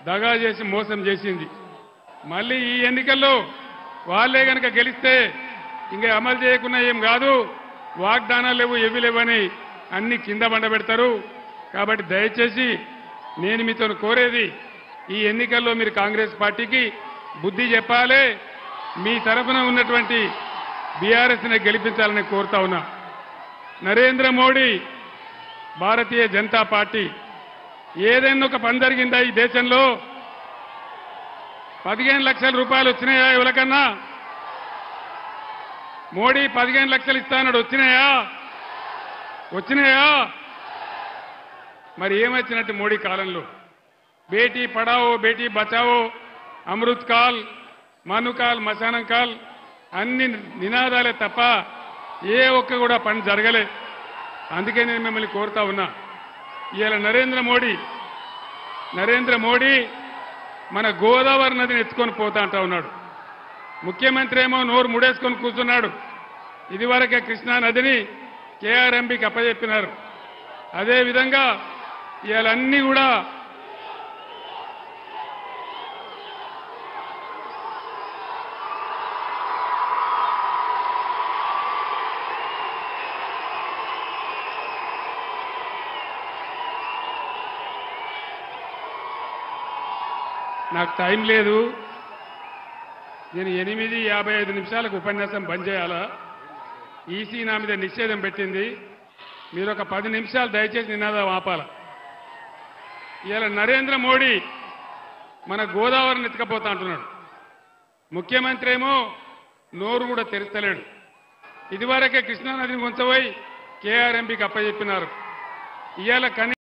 దగా చేసి మోసం చేసింది. మళ్ళీ ఈ ఎన్నికల్లో వాళ్ళే గనక గెలిస్తే ఇంకా అమలు చేయకుండా ఏం కాదు, వాగ్దానాలు లేవు ఏవి లేవని అన్ని కింద బండబెడతారు. కాబట్టి దయచేసి నేను మీతో కోరేది, ఈ ఎన్నికల్లో మీరు కాంగ్రెస్ పార్టీకి బుద్ధి చెప్పాలి. మీ తరఫున ఉన్నటువంటి బీఆర్ఎస్ని గెలిపించాలని కోరుతా ఉన్నా. నరేంద్ర మోడీ భారతీయ జనతా పార్టీ ఏదైనా ఒక పని జరిగిందా ఈ దేశంలో? 15 లక్షల రూపాయలు వచ్చినాయా ఎవరికన్నా? మోడీ 15 లక్షలు ఇస్తానడు, వచ్చినాయా? వచ్చినాయా? మరి ఏమొచ్చినట్టు మోడీ కాలంలో? బేటీ పడావో బేటీ బచావో, అమృత్ కాల్, మనుకాల్, మశానం కాల్ అన్ని నినాదాలే తప్ప ఏ ఒక్క కూడా పని జరగలే. అందుకే నేను మిమ్మల్ని కోరుతా ఉన్నా, ఇవాళ నరేంద్ర మోడీ మన గోదావరి నదిని ఎత్తుకొని పోతా అంటా ఉన్నాడు. ముఖ్యమంత్రి ఏమో నోరు ముడేసుకొని కూర్చున్నాడు. ఇదివరకే కృష్ణా నదిని కేఆర్ఎంబీకి అప్పచెప్పినారు. అదేవిధంగా ఇవాళ అన్ని కూడా నాకు టైం లేదు, నేను 8:55 నిమిషాలకు ఉపన్యాసం బంద్ చేయాలా? ఈసీ నా మీద నిషేధం పెట్టింది. మీరు ఒక 10 నిమిషాలు దయచేసి నినాదం ఆపాల. ఇవాళ నరేంద్ర మోడీ మన గోదావరిని ఎత్తుకపోతా అంటున్నాడు. ముఖ్యమంత్రి ఏమో నోరు కూడా తెరుస్తలేడు. ఇదివరకే కృష్ణానదిని ఉంచబోయి కేఆర్ఎంబీకి అప్పచెప్పినారు. ఇవాళ